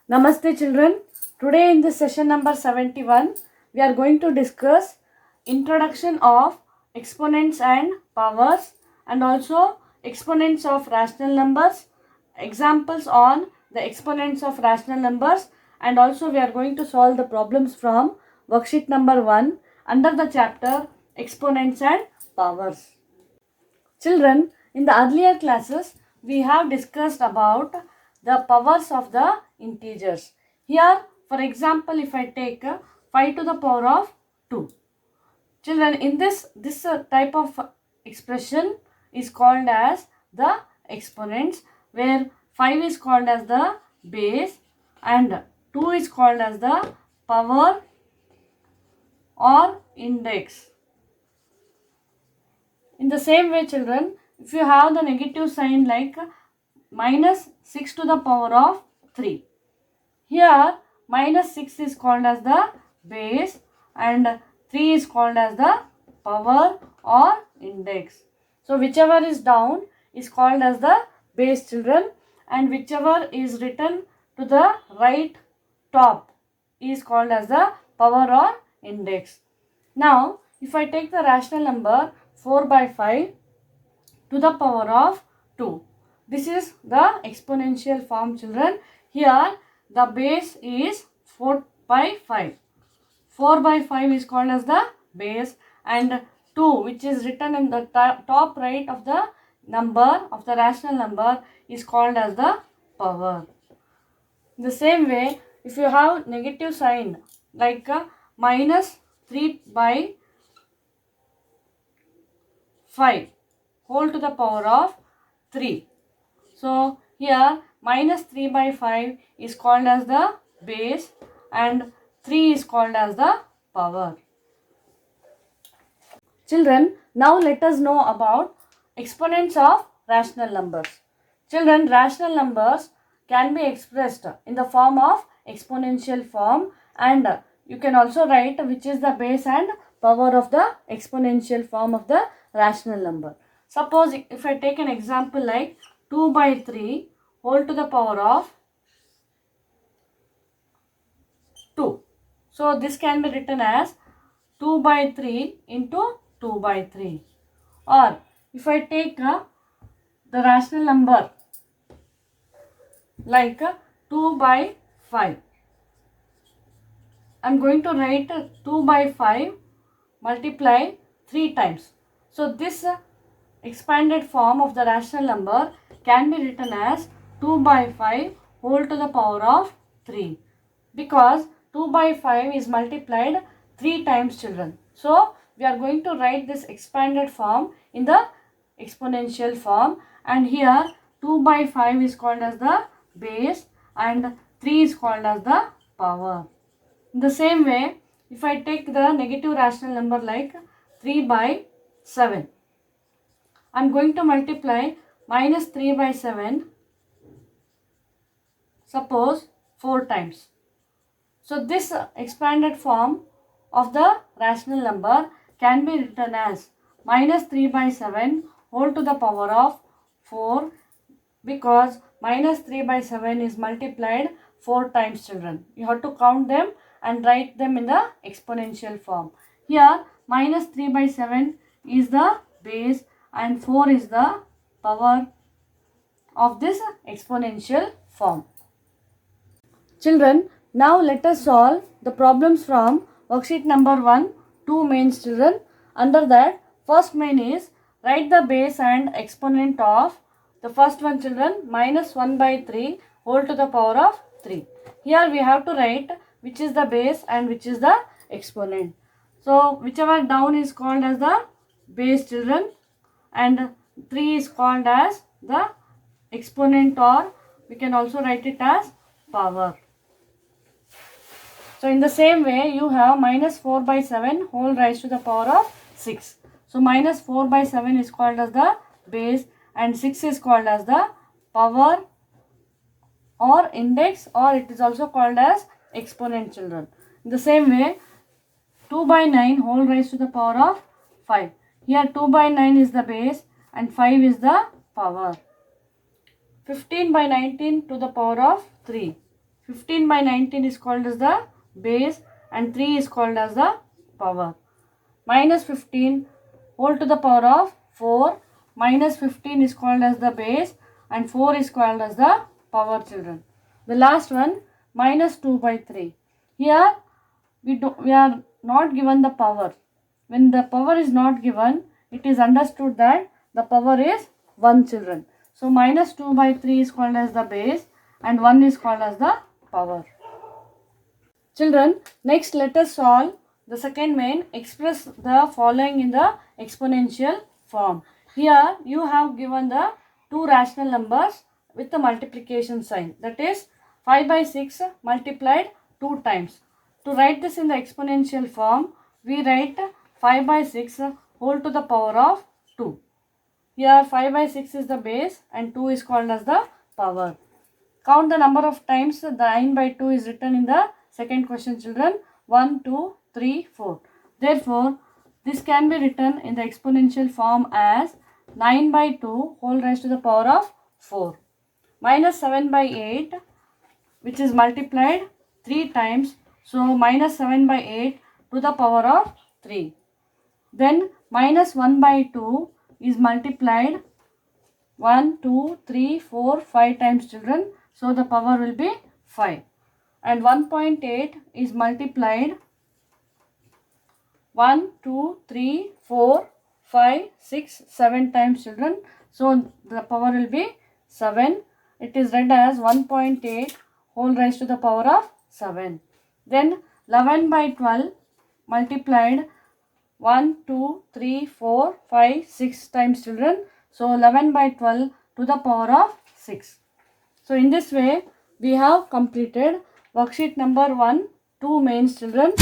Namaste children. Today in this session number 71, we are going to discuss introduction of exponents and powers and also exponents of rational numbers, examples on the exponents of rational numbers, and also we are going to solve the problems from worksheet number 1 under the chapter exponents and powers. Children, in the earlier classes, we have discussed about the powers of the integers. Here, for example, if I take 5 to the power of 2. Children, in this type of expression is called as the exponents, where 5 is called as the base and 2 is called as the power or index. In the same way, children, if you have the negative sign like minus 6 to the power of 3. Here, minus 6 is called as the base and 3 is called as the power or index. So, whichever is down is called as the base, children, and whichever is written to the right top is called as the power or index. Now, if I take the rational number 4 by 5 to the power of 2. This is the exponential form, children. Here, the base is 4 by 5. 4 by 5 is called as the base and 2, which is written in the top right of the number, of the rational number, is called as the power. In the same way, if you have negative sign like minus 3 by 5 whole to the power of 3. So, here minus 3 by 5 is called as the base and 3 is called as the power. Children, now let us know about exponents of rational numbers. Children, rational numbers can be expressed in the form of exponential form, and you can also write which is the base and power of the exponential form of the rational number. Suppose if I take an example like 2 by 3 whole to the power of 2. So, this can be written as 2 by 3 into 2 by 3. Or if I take the rational number like 2 by 5. I am going to write 2 by 5 multiply 3 times. So, this expanded form of the rational number can be written as 2 by 5 whole to the power of 3, because 2 by 5 is multiplied 3 times, children. So, we are going to write this expanded form in the exponential form, and here 2 by 5 is called as the base and 3 is called as the power. In the same way, if I take the negative rational number like 3 by 7, I am going to multiply minus 3 by 7, suppose 4 times. So, this expanded form of the rational number can be written as minus 3 by 7 whole to the power of 4, because minus 3 by 7 is multiplied 4 times, children. You have to count them and write them in the exponential form. Here, minus 3 by 7 is the base and 4 is the power of this exponential form. Children, now let us solve the problems from worksheet number 1, 2 mains, children. Under that, first main is write the base and exponent of the first one, children, minus 1 by 3 whole to the power of 3. Here we have to write which is the base and which is the exponent. So, whichever down is called as the base, children, and 3 is called as the exponent, or we can also write it as power. So, in the same way, you have minus 4 by 7 whole raised to the power of 6. So, minus 4 by 7 is called as the base and 6 is called as the power or index, or it is also called as exponent, children. In the same way, 2 by 9 whole raised to the power of 5. Here 2 by 9 is the base and 5 is the power. 15 by 19 to the power of 3. 15 by 19 is called as the base and 3 is called as the power. Minus 15 whole to the power of 4. Minus 15 is called as the base and 4 is called as the power, children. The last one, minus 2 by 3. Here we are not given the power. When the power is not given, it is understood that the power is 1, children. So minus 2 by 3 is called as the base and 1 is called as the power. Children, next let us solve the second main. Express the following in the exponential form. Here you have given the two rational numbers with the multiplication sign, that is 5 by 6 multiplied 2 times. To write this in the exponential form, we write 5 by 6 whole to the power of 2. Here 5 by 6 is the base and 2 is called as the power. Count the number of times the 9 by 2 is written in the second question, children. 1, 2, 3, 4. Therefore, this can be written in the exponential form as 9 by 2 whole raised to the power of 4. Minus 7 by 8, which is multiplied 3 times. So, minus 7 by 8 to the power of 3. Then, minus 1 by 2 is multiplied 1, 2, 3, 4, 5 times, children. So, the power will be 5. And 1.8 is multiplied 1, 2, 3, 4, 5, 6, 7 times, children. So, the power will be 7. It is read as 1.8 whole raised to the power of 7. Then 11 by 12 multiplied 1, 2, 3, 4, 5, 6 times, children. So 11 by 12 to the power of 6. So in this way we have completed worksheet number 1, 2 mains, children.